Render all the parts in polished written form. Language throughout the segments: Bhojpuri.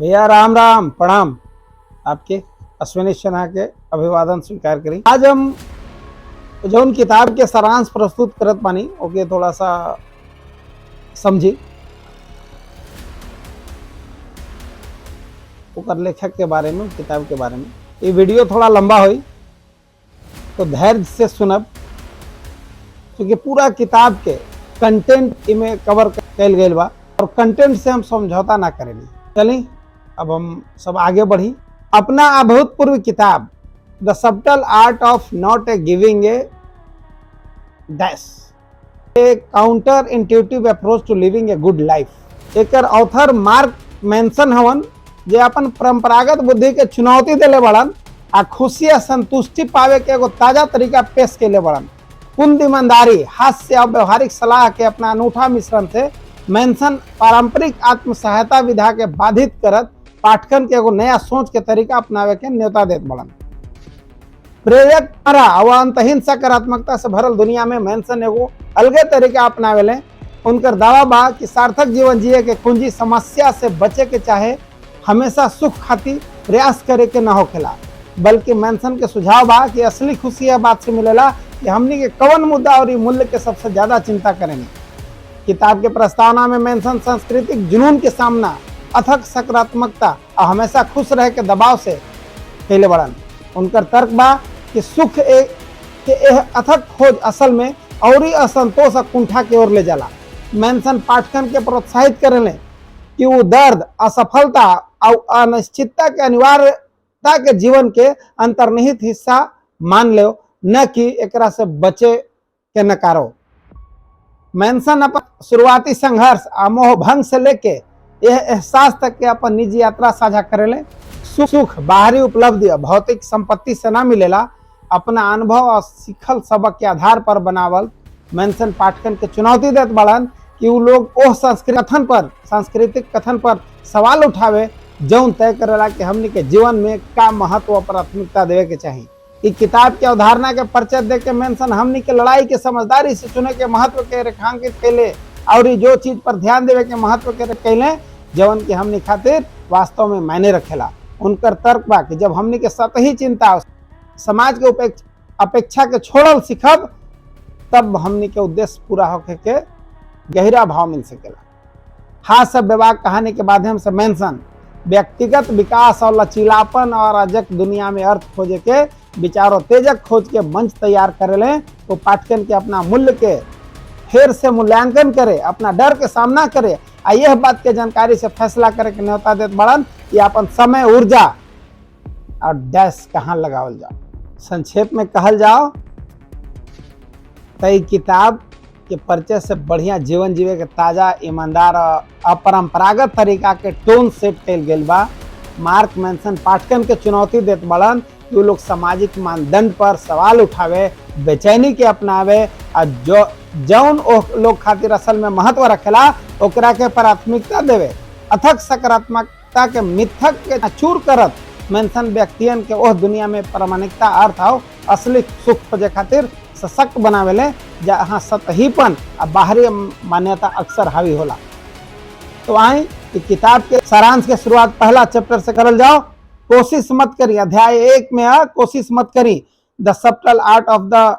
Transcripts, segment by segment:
भैया राम राम प्रणाम। आपके अश्विनी सिन्हा के अभिवादन स्वीकार करी। आज हम जौन किताब के सारांश प्रस्तुत करत बानी ओके थोड़ा सा समझी, ओकर लेखक के बारे में, किताब के बारे में। ये वीडियो थोड़ा लंबा हुई तो धैर्य से सुनब, क्योंकि पूरा किताब के कंटेंट इमें कवर कैल गए बा और कंटेंट से हम समझौता ना करेंगे। चलिए अब हम सब आगे बढ़ी। अपना अभूतपूर्व किताब the subtle art of not a giving a dash, a counter intuitive approach to living a good life. एकर ऑथर मार्क मैनसन हवन, जे अपन परंपरागत बुद्धि के चुनौती देले बड़न आ खुशी आ संतुष्टि पावे के एगो ताजा तरीका पेश केले बड़न। कुंद ईमानदारी, हास्य और व्यवहारिक सलाह के अपना अनूठा मिश्रण से मैनसन पारंपरिक आत्म सहायता विधा के बाधित करत पाठकन के एगो नया सोच के तरीका अपनावे के न्योता देत बड़न। प्रेरक और अंतहीन सकारात्मकता से भरल दुनिया में मैनसन एगो अलगे तरीका अपनावेले। उनकर दावा बा कि सार्थक जीवन जिए के कुंजी समस्या से बचे के चाहे हमेशा सुख खातिर प्रयास करे के न होखेला, बल्कि मैनसन के सुझाव बा कि असली खुशी यह बात से मिलेला कि हमनी के कवन मुद्दा और मूल्य के सबसे ज्यादा चिंता करेंगे। किताब के प्रस्तावना में मैनसन सांस्कृतिक जुनून के सामना, अथक सकारात्मकता और हमेशा खुश रहे के दबाव से कैले बड़न। उनकर तर्क बा कि सुख के अथक खोज असल में और असंतोष और कुंठा की ओर ले जाला। मैनसन पाठकन के प्रोत्साहित करेले कि वो दर्द, असफलता और अनिश्चितता के अनिवार्यता के जीवन के अंतर्निहित हिस्सा मान लो, न कि एकरा से बचे के नकारो। मैनसन अपन शुरुआती संघर्ष आ मोह भंग से लेके यह एहसास तक के अपन निजी यात्रा साझा करेले। सुख बाहरी उपलब्धि और भौतिक संपत्ति से ना मिलेला, अपना अनुभव और सीखल सबक के आधार पर बनावल। मैनसन पाठकन के चुनौती देत बड़न कि वो लोग ओह सांस्कृतिक कथन पर सवाल उठावे जौन तय करेला कि हमनी के जीवन में का महत्व और प्राथमिकता देवे के चाहिए। इस किताब के अवधारणा के परिचय दे के मैनसन हमनी के लड़ाई के समझदारी से चुने के महत्व के रेखांकित कैले और जो चीज पर ध्यान देवे के महत्व के कैले जवन की हमनी खातिर वास्तव में मायने रखेला। उनकर तर्क बा कि जब हमनी के सतही चिंता समाज के अपेक्षा के छोड़ल सीखब, तब हमनी के उद्देश्य पूरा होके के गहरा भाव मिल सकेला। हास्य विवाह कहानी के माध्यम से मैनसन व्यक्तिगत विकास और लचीलापन और अजक दुनिया में अर्थ खोजे के विचारों तेजक खोज के मंच तैयार करेले। तो पाठकन के अपना मूल्य के फिर से मूल्यांकन करे, अपना डर के सामना करे आ यह बात के जानकारी से फैसला करे के न्योता देत बड़न कि अपन समय, ऊर्जा और डैश कहाँ लगावल जाओ। संक्षेप में कहल जाओ तो किताब के परिचय से बढ़िया जीवन जीवे के ताजा, ईमानदार और अपरंपरागत तरीका के टोन सेट कैल गेल बा। मार्क मैनसन पाठकन के चुनौती देत बड़न कि वो लोग सामाजिक मानदंड पर सवाल उठावे, बेचैनी के अपनावे और जौन लोग खातिर असल में महत्व रखेला ओकरा के प्राथमिकता देवे। अथक सकारात्मकता के मिथक के चूर करत मैनसन व्यक्तियन के ओह दुनिया में प्रामाणिकता, अर्थ और असली सुख खोजे खातिर सशक्त बनावेले जहाँ सतहीपन और बाहरी मान्यता अक्सर हावी होला। तो आई किताब के सारांश के शुरुआत पहला चैप्टर से करल जाओ। कोशिश मत करी, अध्याय 1 में है कोशिश मत करी, the subtle art of the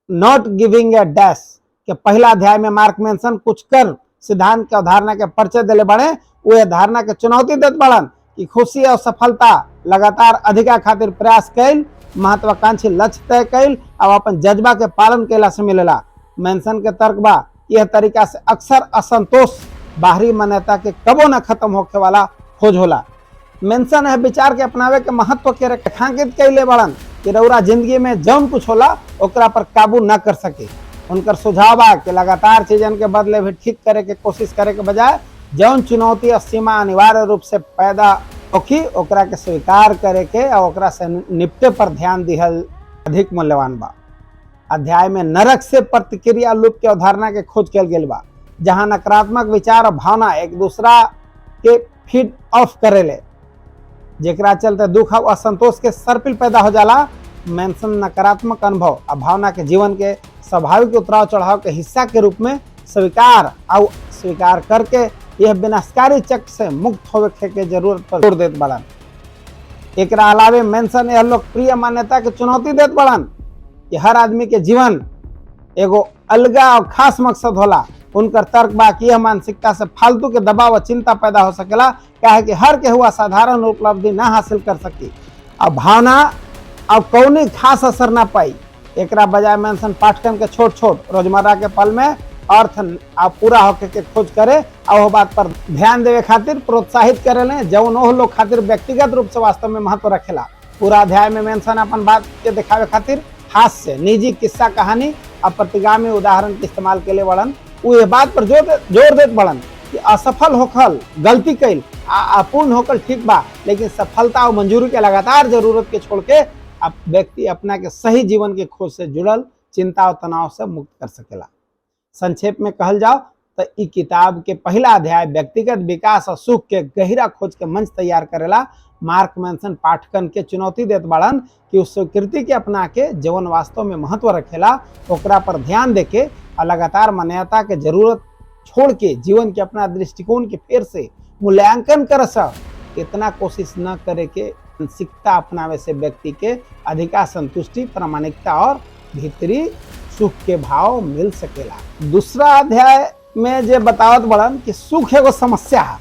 not giving a dash के पहला अध्याय में मार्क मैनसन कुछ कर सिद्धांत के अवधारणा के परिचय दिले बड़े। वो धारणा के चुनौती देत बड़न कि खुशी और सफलता लगातार अधिका खातिर प्रयास कैल, महत्वाकांक्षी लक्ष्य तय कैल और अपन जज्बा के पालन कैला से मिलेला। मैनसन के तर्क बा यह तरीका से अक्सर असंतोष, बाहरी मान्यता के कबो न खत्म होके वाला खोज होला। मैनसन है विचार के अपनावे के महत्व के रेखांकित कैले बड़न कि रउरा जिंदगी में जौन कुछ होला ओकरा पर काबू न कर सके। उनकर सुझाव बा कि लगातार चीजन के बदले भी ठीक करे के कोशिश करे के बजाय जौन चुनौती और सीमा अनिवार्य रूप से पैदा होखी ओकरा के स्वीकार करे के और ओकरा से निपटे पर ध्यान दिहल अधिक मूल्यवान बा। अध्याय में नरक से प्रतिक्रिया लूप के अवधारणा के खोज कल गेल बा, जहाँ नकारात्मक विचार और भावना एक दूसरा के फीड ऑफ करेले, जेकरा चलते दुख और असंतोष के सर्पिल पैदा हो जाला। मैनसन नकारात्मक अनुभव और भावना के जीवन के स्वाभाविक उतराव चढ़ाव के हिस्सा के रूप में स्वीकार करके यह विनाशकारी चक्र से मुक्त होवे के जरूरत पर जोर देत बड़न। एकरा अलावे मेंशन यह लोकप्रिय मान्यता के चुनौती देत बड़न कि हर आदमी के जीवन एगो अलगा और खास मकसद होला। उनकर तर्क बा कि यह मानसिकता से फालतू के दबाव और चिंता पैदा हो सकेला, काहे कि हर के हुआ साधारण उपलब्धि ना हासिल कर सकी और भावना और कौनी खास असर ना पाई। एकरा बजाय मेंशन पाठकन के छोट छोट रोजमर्रा के पल में अर्थ पूरा होके के खोज करे और वो बात पर ध्यान देवे खातिर प्रोत्साहित करेले जौन ओह लोग खातिर व्यक्तिगत रूप से वास्तव में महत्व रखेला। पूरा अध्याय में मेंशन अपन बात के दिखावे खातिर हास्य, निजी किस्सा कहानी और प्रतिगामी उदाहरण के इस्तेमाल के लिए बड़न। वो ये बात पर जोर देत बड़न कि असफल होखल, गलती कैल, अपूर्ण होकर ठीक बा, लेकिन सफलता और मंजूरी के लगातार जरूरत के छोड़ के अब व्यक्ति अपना के सही जीवन के खोज से जुड़ल चिंता और तनाव से मुक्त कर सकेला। संक्षेप में कहल जाओ तो ई किताब के पहला अध्याय व्यक्तिगत विकास और सुख के गहरा खोज के मंच तैयार करेला। मार्क मेंशन पाठकन के चुनौती देत बड़न कि उस स्वीकृति के अपना के जीवन वास्तव में महत्व रखेला, ओकरा पर ध्यान देके और लगातार मान्यता के जरूरत छोड़ के जीवन के अपना दृष्टिकोण के फिर से मूल्यांकन कर सक। इतना कोशिश न करे के मानसिकता अपनावे से व्यक्ति के अधिका संतुष्टि, प्रामाणिकता और भीतरी सुख के भाव मिल सकेला। दूसरा अध्याय में जे बतावत बड़न कि सुख एगो समस्या है,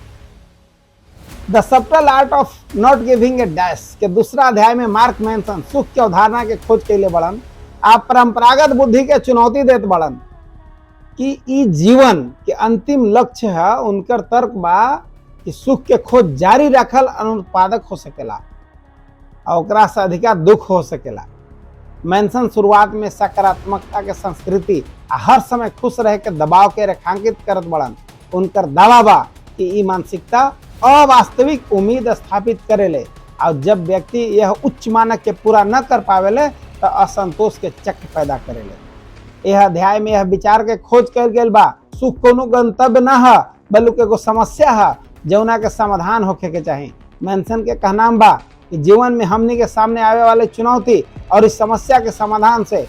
the subtle art of not giving a dash के दूसरा अध्याय में मार्क मेंशन सुख के अवधारणा के खोज के लिए बड़न आप परंपरागत बुद्धि के चुनौती देत बड़न कि ई जीवन के अंतिम लक्ष्य है। उनकर तर्क बा कि सुख के खोज जारी रखल अनुत्पादक हो सकेला और ओकरा से अधिका दुख हो सकेला। मेंशन शुरुआत में सकारात्मकता के संस्कृति हर समय खुश रहे के दबाव के रेखांकित करत बड़न। उनकर दावा बा कि ई मानसिकता अवास्तविक उम्मीद स्थापित करेले और जब व्यक्ति यह उच्च मानक के पूरा न कर पावेले तो असंतोष के चक्र पैदा करेले। यह अध्याय में यह विचार के खोज कल गेल बा सुख कोनो गंतव्य न है बल्कि एगो समस्या है जौना के समाधान होखे के चाहिए। मेंशन के कहना बा कि जीवन में हमनी के सामने आवे वाले चुनौती और इस समस्या के समाधान से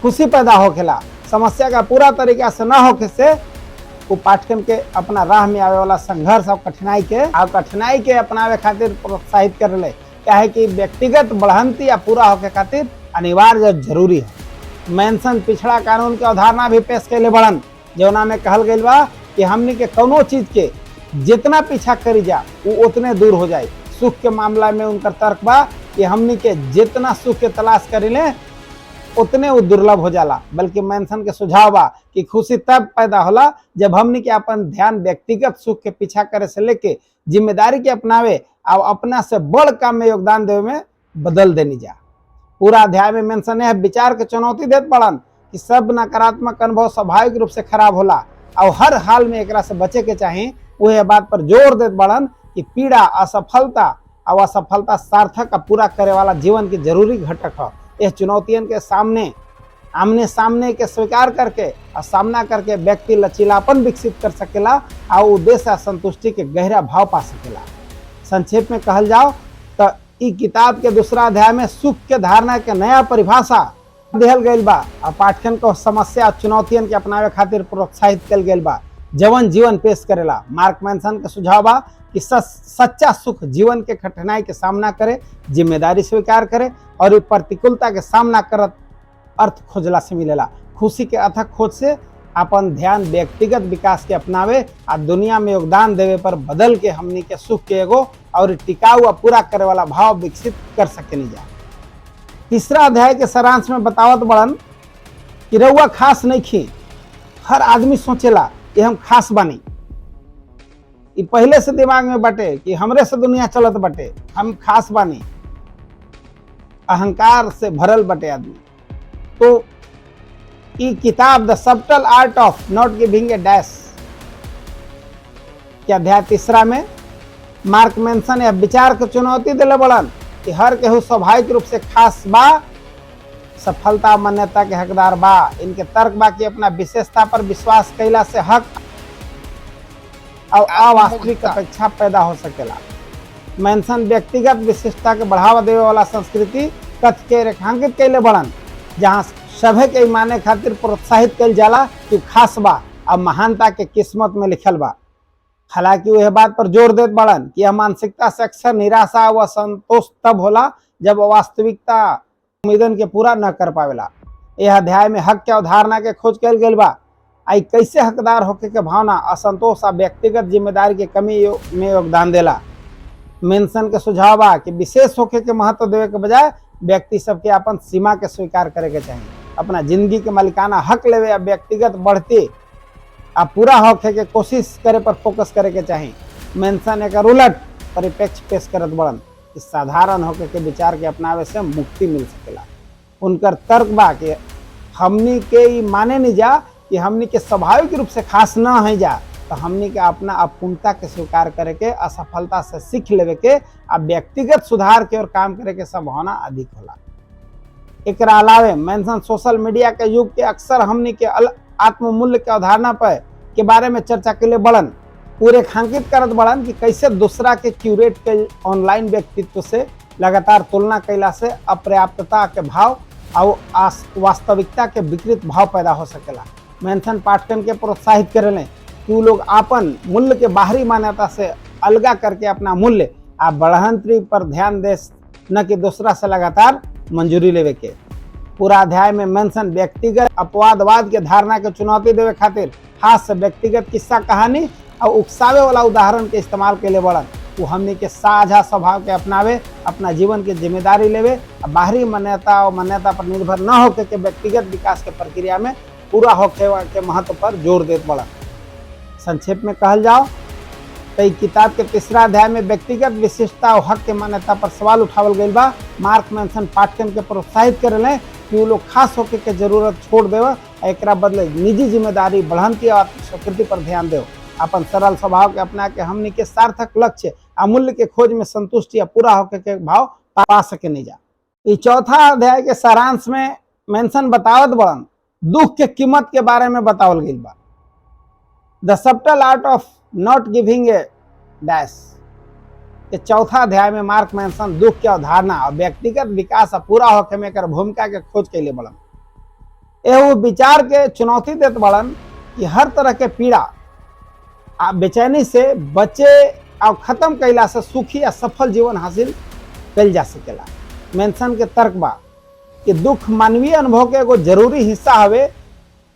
खुशी पैदा होखेला। समस्या का पूरा तरीका से न होके से वो पाठकन के अपना राह में आवे वाला संघर्ष और कठिनाई के अपनावे खातिर प्रोत्साहित करेले, काहे कि व्यक्तिगत बढ़ंती या पूरा होके खातिर अनिवार्य जरूरी है। मेंशन पिछड़ा कानून के अवधारणा भी पेश कैले बड़न जौना में कहल गई बा कि हमनी के कोनो चीज के जितना पीछा करी जा वो उतने दूर हो जाए। सुख के मामला में उनका तर्क बा कि हमनी के जितना सुख के तलाश करेले उतने वो दुर्लभ हो जाला, बल्कि मेंशन के सुझाव बा कि खुशी तब पैदा होला जब हमनी के अपन ध्यान व्यक्तिगत सुख के पीछा करे से लेके जिम्मेदारी के अपनावे और अपना से बड़ काम में योगदान देवे में बदल देनी जा। पूरा अध्याय में मेंशन है विचार के चुनौती देत पड़न कि सब नकारात्मक अनुभव स्वाभाविक रूप से खराब होला और हर हाल में एकरा से बचे के चाहिए। वह बात पर जोर देत बड़न कि पीड़ा, असफलता और असफलता सार्थक और पूरा करे वाला जीवन के जरूरी घटक है। यह चुनौतियों के आमने सामने के स्वीकार करके और सामना करके व्यक्ति लचीलापन विकसित कर सकेला और उद्देश्य और संतुष्टि के गहरा भाव पा सकेला। संक्षेप में कहल जाओ तो ई किताब के दूसरा अध्याय में सुख के धारणा के नया परिभाषा दिहल गई बा और पाठकन को समस्या और चुनौतियों के अपनावे खातिर प्रोत्साहित कल गई बा जवन जीवन पेश करेला। मार्क मेंशन के सुझाव बा कि सच्चा सुख जीवन के कठिनाई के सामना करे, जिम्मेदारी स्वीकार करे और प्रतिकूलता के सामना करत अर्थ खोजला से मिलेला। खुशी के अथक खोज से अपन ध्यान व्यक्तिगत विकास के अपनावे और दुनिया में योगदान देवे पर बदल के हमनी के सुख के एगो और टिकाऊ और पूरा करे वाला भाव विकसित कर सकेनी जा। तीसरा अध्याय के सारांश में बतावत बड़न कि रउआ खास नहीं खी, हर आदमी सोचेला कि हम खास बानी। ये पहले से दिमाग में बटे कि हमरे से दुनिया चलत बटे, हम खास बानी। अहंकार से भरल बटे आदमी। तो ये किताब the subtle art of not giving a dash के अध्याय तीसरा में मार्क मेंशन या विचार को चुनौती दिले बड़न कि हर केहू स्वाभाविक रूप से खास बा, सफलता मान्यता के हकदार बा। इनके तर्क बा कि अपना विशेषता पर विश्वास कैला से हक और अवास्तविक अपेक्षा पैदा हो सकेला। मेंशन व्यक्तिगत विशिष्टता के बढ़ावा देवे वाला संस्कृति कथ्य के रेखांकित कैले बड़न जहाँ सभे के माने खातिर प्रोत्साहित कल जाला कि खास बा और महानता के किस्मत में लिखल बा। हालांकि वह बात पर जोर देत बड़न कि यह मानसिकता से अक्सर निराशा व असंतोष तब होला जब वास्तविकता उम्मीदन के पूरा न कर पावेला। यह अध्याय में हक के अवधारणा के खोज कल गई बा। आई कैसे हकदार होके के भावना असंतोष और व्यक्तिगत जिम्मेदारी के कमी में योगदान देला। मेंशन के सुझाव बा कि विशेष होके के महत्व देवे के बजाय व्यक्ति सबके अपन सीमा के स्वीकार करे के चाहिए, अपना जिंदगी के मालिकाना हक लेवे या व्यक्तिगत बढ़ती आ पूरा होके के कोशिश करे पर फोकस करे के चाहिए। मेंशन एक उलट परिप्रेक्ष्य पेश करत बड़न कि साधारण होके के विचार के अपनावे से मुक्ति मिल सकेला। उनकर तर्क बा कि हमनी के माने नहीं जा कि हमनी के स्वाभाविक रूप से खास न है जा, तो हमनी के अपना अपूर्णता के स्वीकार करे के, असफलता से सीख लेवे के, अब व्यक्तिगत सुधार के और काम करे के संभावना अधिक होला। एकरा अलावे मेंशन सोशल मीडिया के युग के अक्सर हमनी के आत्ममूल्य के अवधारणा पर के बारे में चर्चा के लिए बड़न पूरे खांकित करत बड़न कि कैसे दूसरा के क्यूरेट के ऑनलाइन व्यक्तित्व से लगातार तुलना कैला से अपर्याप्तता के भाव और वास्तविकता के विकृत भाव पैदा हो सकेला। मेंशन पाठकन के प्रोत्साहित करेले कि वो लोग अपन मूल्य के बाहरी मान्यता से अलगा करके अपना मूल्य आ बढ़ंतरी पर ध्यान दे, न कि दूसरा से लगातार मंजूरी लेवे के। पूरा अध्याय में मेंशन व्यक्तिगत अपवादवाद के धारणा के चुनौती देवे खातिर खास से व्यक्तिगत किस्सा कहानी और उकसावे वाला उदाहरण के इस्तेमाल के लिए बड़न। वो हमनी के साझा स्वभाव के अपनावे, अपना जीवन की जिम्मेदारी लेवे, बाहरी मान्यता और मान्यता पर निर्भर न होकर के व्यक्तिगत विकास के प्रक्रिया में पूरा होके के महत्व पर जोर देत बड़न। संक्षेप में कहल जाओ तो किताब के तीसरा अध्याय में व्यक्तिगत विशिष्टता और हक के मान्यता पर सवाल उठावल गई बा। मार्क मेंशन पाठकन के प्रोत्साहित करेले कि वो लोग खास होके के जरूरत छोड़ देव, एक बदले निजी जिम्मेदारी बढ़ंती और स्वीकृति पर ध्यान देव, अपन सरल स्वभाव के अपना के हमनी के सार्थक लक्ष्य अमूल्य के खोज में संतुष्टि या पूरा होके के भाव पा सके नहीं जा। इस चौथा अध्याय के सारांश में मेंशन बतावत बड़न दुख के कीमत के बारे में बतावल गई बा। The subtle art of not giving a dash के चौथा अध्याय में मार्क मेंशन दुख के अवधारणा और व्यक्तिगत विकास पूरा होके में कर भूमिका के खोज के लिए बड़न। यह विचार के चुनौती देत बड़न कि हर तरह के पीड़ा बेचैनी से बचे और खत्म कैला से सुखी या सफल जीवन हासिल कल जा सकेला। मेंशन के तर्क बा कि दुख मानवीय अनुभव के एगो जरूरी हिस्सा हवे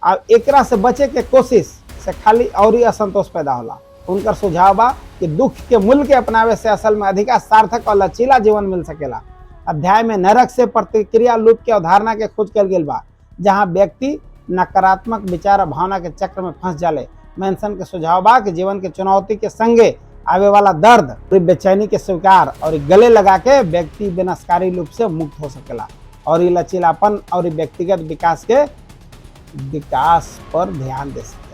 और एकरा से बचे के कोशिश से खाली और ही असंतोष पैदा होला। उनकर सुझाव बा कि दुख के मूल्य के अपनावे से असल में अधिक सार्थक और लचीला जीवन मिल सकेला। अध्याय में नरक से प्रतिक्रिया लूप के अवधारणा के खोज कल गई बा, जहाँ व्यक्ति नकारात्मक विचार और भावना के चक्र में फंस जाले। मेंशन के सुझाव बा कि जीवन के चुनौती के संगे आवे वाला दर्द और बेचैनी के स्वीकार और गले लगा के व्यक्ति विनाशकारी लूप से मुक्त हो सकेला और लचीलापन और व्यक्तिगत विकास पर ध्यान दे सकेला।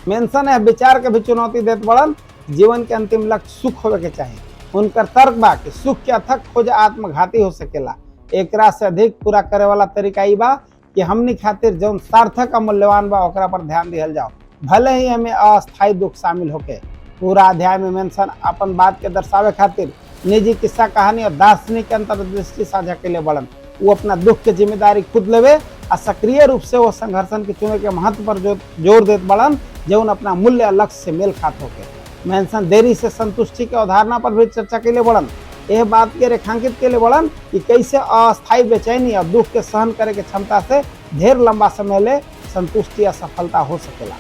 मेंशन है विचार के भी चुनौती देत बड़न जीवन के अंतिम लक्ष्य सुख होवे के चाहिए। उनकर तर्क बा कि सुख के अथक खोज आत्मघाती हो सकेला। एकरा से अधिक पूरा करे वाला तरीका ई बा कि हमनी खातिर जौन सार्थक और मूल्यवान बा ओकरा पर ध्यान दिहल जाओ, भले ही हमें अस्थायी दुख शामिल होके। पूरा अध्याय में मेंशन अपन बात के दर्शावे खातिर निजी किस्सा कहानी और दार्शनिक अंतर्दृष्टि साझा के लिए बड़न। वो अपना दुख के जिम्मेदारी खुद लेवे और सक्रिय रूप से वो संघर्षन के चुने के महत्व पर जोर देत बड़न जौन अपना मूल्य और लक्ष्य से मेल खात होके। मेंशन देरी से संतुष्टि के अवधारणा पर भी चर्चा के लिए बड़न। यह बात के रेखांकित के लिए बड़न कि कैसे अस्थायी बेचैनी और दुख के सहन करे के क्षमता से ढेर लंबा समय ले संतुष्टि या सफलता हो सकेला।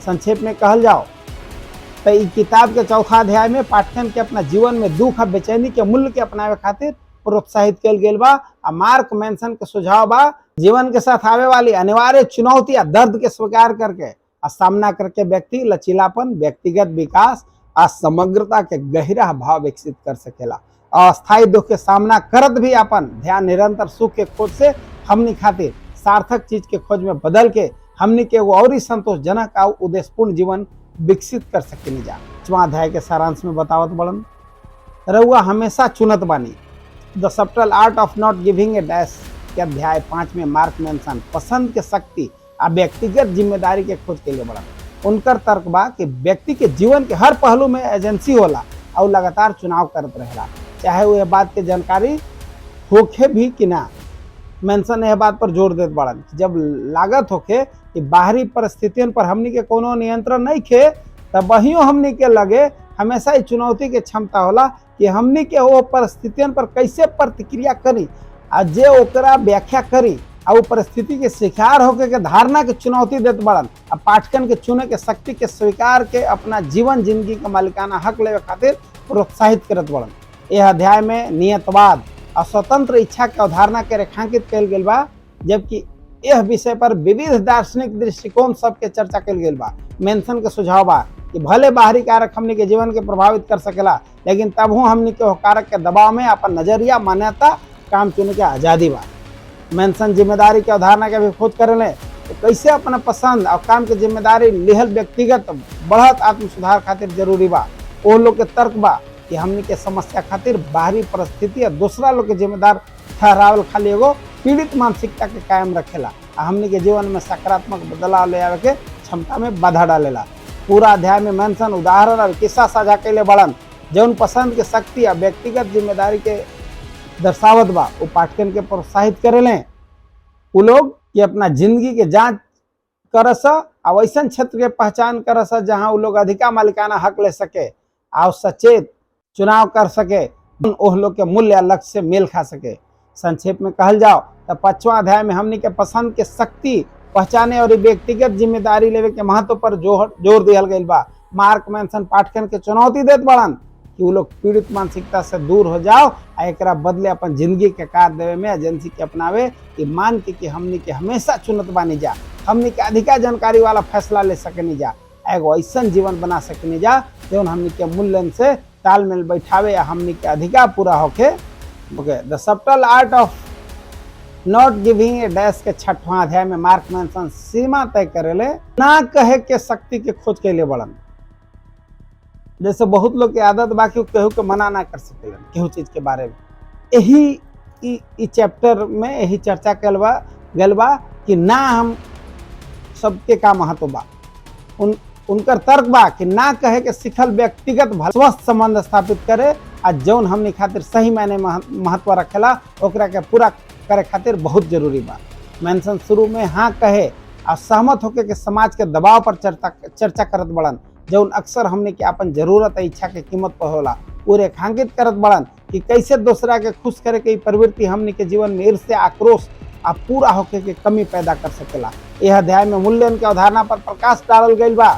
संक्षेप में कहल जाओ तो इस किताब के चौथा अध्याय में पाठकन के अपना जीवन में दुख और बेचैनी के मूल्य के अपनावे खातिर प्रोत्साहित कल गेल बा। मार्क मेंशन के सुझाव बा जीवन के साथ आवे वाली अनिवार्य चुनौती या दर्द के स्वीकार करके और सामना करके व्यक्ति लचीलापन, व्यक्तिगत विकास और समग्रता के गहरा भाव विकसित कर सकेला। अस्थायी दुख के सामना करत भी अपन ध्यान निरंतर सुख के खोज से हमनी खातिर सार्थक चीज के खोज में बदल के हमनी के वो और ही संतोषजनक और उद्देश्यपूर्ण जीवन विकसित कर सकेनी जा। 5वां अध्याय के सारांश में बतावत बड़न रउआ हमेशा चुनत बानी the subtle art of not giving a dash के अध्याय 5 में मार्क मेंशन पसंद के शक्ति और व्यक्तिगत जिम्मेदारी के खोज के लिए बड़न। उनकर तर्क बा कि व्यक्ति के जीवन के हर पहलू में एजेंसी होला और लगातार चुनाव करत रहेला, चाहे वो बात के जानकारी होखे भी कि ना। मेंशन यह बात पर जोर देत बड़न जब लागत होखे कि बाहरी परिस्थितियों पर हमनी के कोनो नियंत्रण नहीं खे तब वही हमनी के लगे हमेशा ही चुनौती के क्षमता होला कि हमनी के वो परिस्थितियों पर कैसे प्रतिक्रिया करी आ जे ओकरा व्याख्या करी आ वो परिस्थिति के शिकार होके के धारणा के चुनौती देत बड़न आ पाठकन के चुने के शक्ति के स्वीकार के अपना जीवन जिंदगी के मालिकाना हक लेवे खातिर प्रोत्साहित करत बड़न। यह अध्याय में नियतवाद और स्वतंत्र इच्छा के अवधारणा के रेखांकित कल गेल बा, जबकि यह विषय पर विविध दार्शनिक दृष्टिकोण सबके चर्चा कल गेल बा। मेंशन के सुझाव बा कि भले बाहरी कारक हमनी के जीवन के प्रभावित कर सकेला, लेकिन तब हमनी के कारक के दबाव में अपन नजरिया मान्यता काम चुने के आजादी बा। मेंशन जिम्मेदारी के अवधारणा के भी खोज करेले तो कैसे अपना पसंद और काम के जिम्मेदारी लिहल व्यक्तिगत बढ़त आत्म सुधार खातिर जरूरी बा। वो लोग के तर्क बा कि हमनी के समस्या खातिर बाहरी परिस्थिति या दूसरा लोग के जिम्मेदार ठहरावल खाली एगो पीड़ित मानसिकता के कायम रखेला आ हमनी के जीवन में सकारात्मक बदलाव ले आवे के क्षमता में बाधा डालेला। पूरा अध्याय में मेंशन उदाहरण और किस्सा साझा कैले बड़न जौन पसंद के शक्ति या व्यक्तिगत जिम्मेदारी के दर्शावत बा। वो पाठकन के प्रोत्साहित करेले वो लोग कि अपना जिंदगी के जांच करस और वैसन क्षेत्र के पहचान करस जहां वो लोग अधिका मालिकाना हक ले सके और सचेत चुनाव कर सके, ओह लोग के मूल्य लक्ष्य से मेल खा सके। संक्षेप में कहल जाओ तो 5वां अध्याय में हमनी के पसंद के शक्ति पहचाने और व्यक्तिगत जिम्मेदारी लेवे के महत्व पर जोर दिया गई बा। मार्क मेंशन पाठकन के चुनौती देत बड़न कि वो लोग पीड़ित मानसिकता से दूर हो जाओ आ एकरा बदले अपन जिंदगी के कार देवे में एजेंसी के अपनावे कि मान के कि हमनी के हमेशा चुनत बानी जा, हमनी के अधिका जानकारी वाला फैसला ले सकनी जा, एगो ऐसा जीवन बना सकनी जा जौन हमनी के मूल्यन से तालमेल बैठावे या हमनी के अधिका पूरा होके। The subtle art of not giving a dash के 6वां अध्याय में मार्क मेंशन सीमा तय करेले ना कहे के शक्ति के खोज कैले बड़न। जैसे बहुत लोग के आदत बा कि केहू के मना ना कर सकेलन केहू चीज के बारे में। यही चैप्टर में यही चर्चा कल बा कि ना हम सबके का महत्व बा। उनकर तर्क बा कि ना कहे के सिखल व्यक्तिगत स्वस्थ संबंध स्थापित करे आ जौन हमनी खातिर सही मायने महत्व रखेला ओकरा के पूरा करे खातिर बहुत जरूरी बा। मेंशन शुरू में हाँ कहे और सहमत होके के समाज के दबाव पर चर्चा करत बड़न जौन अक्सर हमने के अपन जरूरत और इच्छा के कीमत पर होला। वो रेखांकित करत बड़न कि कैसे दूसरा के खुश करे के प्रवृत्ति हमने के जीवन में ईर्ष्या आक्रोश आ पूरा होके के कमी पैदा कर सकेला। यह अध्याय में मूल्यन के अवधारणा पर प्रकाश डालल गई बा,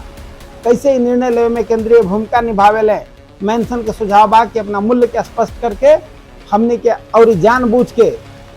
कैसे निर्णय लेवे में केंद्रीय भूमिका निभावेले। मेंशन के सुझाव बा कि अपना मूल्य के स्पष्ट करके हमने के और जानबूझ के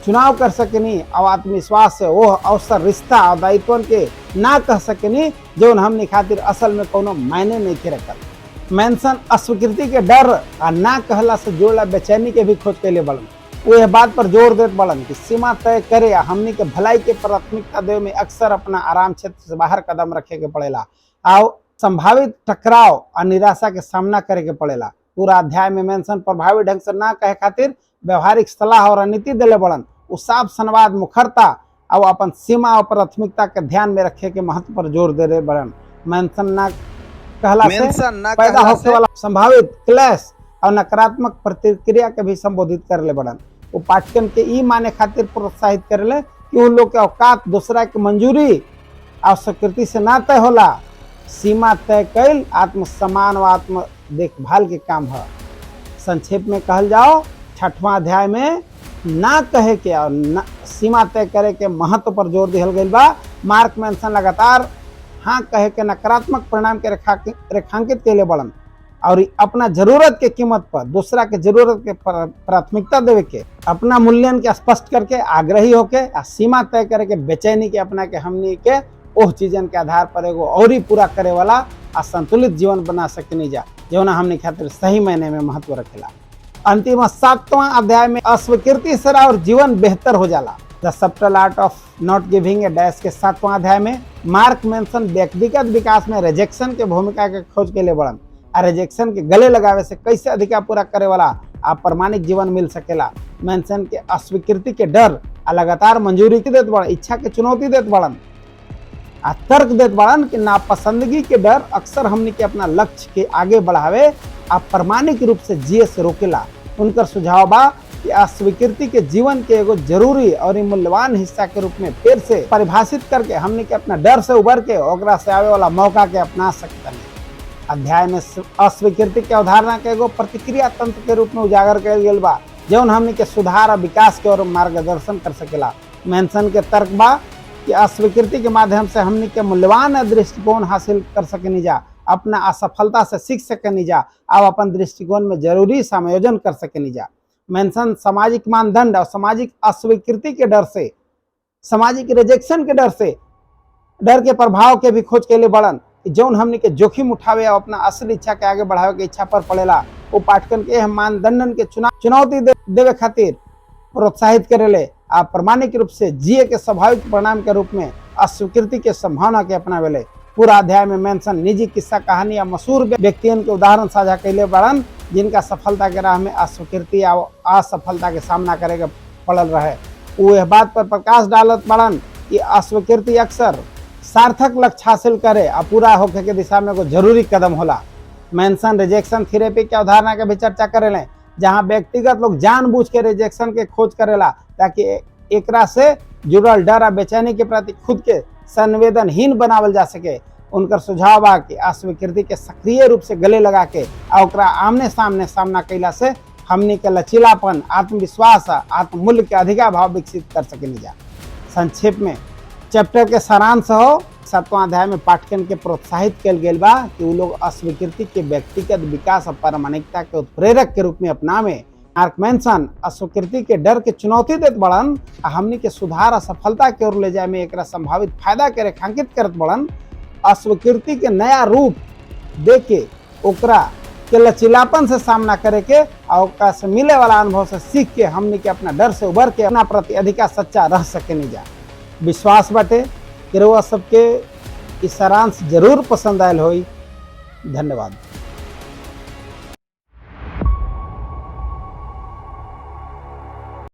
चुनाव कर सकनी और आत्मविश्वास से वो अवसर रिश्ता और दायित्व के ना कह सकनी जौन हमने खातिर असल में कोनो मायने नहीं के रखल। मेंशन अस्वीकृति के डर और ना कहला से जोड़ला बेचैनी के भी खोज कैले बड़न। वो यह बात पर जोर देत बड़न कि सीमा तय करे या हमने के भलाई के प्राथमिकता देवे में अक्सर अपना आराम क्षेत्र से बाहर कदम रखे के पड़ेला और संभावित टकराव और निराशा के सामना करे के पड़ेला। पूरा अध्याय में मेंशन प्रभावी ढंग से ना कहे खातिर व्यवहारिक सलाह और रणनीति दिले बड़न। वो साफ संवाद मुखरता और अपन सीमा और प्राथमिकता के ध्यान में रखे के महत्व पर जोर दे रहे बड़न। मेंशन ना कहला से पैदा होने वाला संभावित क्लेश और नकारात्मक प्रतिक्रिया के भी संबोधित कर ले बड़न। वो पाठकन के ई माने खातिर प्रोत्साहित करे कि उन लोग के औकात दूसरा के मंजूरी और स्वीकृति से ना तय होला। सीमा तय कैल आत्मसम्मान व आत्म देखभाल के काम है। संक्षेप में कहल जाओ 6वां अध्याय में ना कहे के और सीमा तय करे के महत्व पर जोर दिहल गई बा। मार्क मेंशन लगातार हाँ कहे के नकारात्मक परिणाम के रेखांकित कैले बड़न और अपना जरूरत के कीमत पर दूसरा के जरूरत के प्राथमिकता देवे के अपना मूल्यन के स्पष्ट करके आग्रही होके आ सीमा तय करे के बेचैनी के अपना के हमनी के ओह चीजन के आधार पर एगो और ही पूरा करे वाला आ संतुलित जीवन बना सकनी जा जौना हमने खातिर सही मायने में महत्व रखेला। अंतिम 7वां अध्याय में अस्वीकृति से और जीवन बेहतर हो जाला। The subtle art of not giving a dash के 7वां अध्याय में मार्क मेंशन व्यक्तिगत विकास में रिजेक्शन के भूमिका के खोज के लिए बड़न आ रिजेक्शन के गले लगावे से कैसे अधिकार पूरा करे वाला आ प्रमाणिक जीवन मिल सकेला। मेंशन के अस्वीकृति के डर आ लगातार मंजूरी के देत बड़न, इच्छा के चुनौती देत बड़न आ तर्क देत बड़न कि नापसंदगी के डर अक्सर हमने के अपना लक्ष्य के आगे बढ़ावे आ प्रमाणिक रूप से जिए से रोकेला। उनकर सुझाव बा कि अस्वीकृति के जीवन के एगो जरूरी और मूल्यवान हिस्सा के रूप में फिर से परिभाषित करके हमने के अपना डर से उबर के ओकरा से आवे वाला मौका के अपना सकते हैं। अध्याय में अस्वीकृति के अवधारणा के एगो प्रतिक्रिया तंत्र के रूप में उजागर कयल गेल बा जौन हमनी के सुधार और विकास के ओर मार्गदर्शन कर सकेला। मेंशन के तर्क बा कि अस्वीकृति के माध्यम से हमनी के मूल्यवान दृष्टिकोण हासिल कर सकेनी जा, अपना असफलता से सीख सकेनी जा और अपन दृष्टिकोण में जरूरी समायोजन कर सकेनी जा। मेंशन सामाजिक मानदंड और सामाजिक अस्वीकृति के डर से, सामाजिक रिजेक्शन के डर के प्रभाव के भी खोज के लिए बढ़न जौन हमनी के जोखिम उठावे और अपना असली इच्छा के आगे बढ़ावे के इच्छा पर पड़ेला। वो पाठकन के मानदंडन के चुनौती देवे खातिर प्रोत्साहित करेले आ प्रामाणिक रूप से जिए के स्वाभाविक परिणाम के रूप में अस्वीकृति के संभावना के अपनावेले। पूरा अध्याय में मेंशन निजी किस्सा कहानी या मशहूर व्यक्तियों के उदाहरण साझा कैले बड़न जिनका सफलता के राह में अस्वीकृति या असफलता के सामना करे पड़ल रहे। वो यह बात पर प्रकाश डालत बड़न कि अस्वीकृति अक्सर सार्थक लक्ष्य हासिल करे और पूरा होके के दिशा में कोई जरूरी कदम होला। मेंशन रिजेक्शन थेरेपी के अवधारणा के भी चर्चा करेले जहां व्यक्तिगत लोग जानबूझ के रिजेक्शन के खोज करेला ताकि एकरा से जुड़ल डर और बेचैनी के प्रति खुद के संवेदनहीन बनावल जा सके। उनकर सुझाव बा कि अस्वीकृति के सक्रिय रूप से गले लगा के और ओकरा आमने सामने सामना कैला से हमनी के लचीलापन, आत्मविश्वास, आत्ममूल्य के अधिका भाव विकसित कर सकेनी जा। संक्षेप में चैप्टर के सारांश हो 7वां अध्याय में पाठकन के प्रोत्साहित कल गेल बा कि वो लोग अस्वीकृति के व्यक्तिगत विकास और प्रामाणिकता के उत्प्रेरक के रूप में अपनावे। मार्क मेंशन अस्वीकृति के डर के चुनौती देत बड़न आ हमनी के सुधार और सफलता की ओर ले जाए में एकरा संभावित फायदा के रेखांकित करत बड़न। अस्वीकृति के नया रूप देके ओकरा के लचीलापन से सामना करे के और ओकरा से मिले वाला अनुभव से सीख के हमनी के अपना डर से उबर के अपना प्रति अधिका सच्चा रह सकेनी जा। विश्वास बाटे कि रउआ सबके इस सारांश जरूर पसंद आयल होई। धन्यवाद।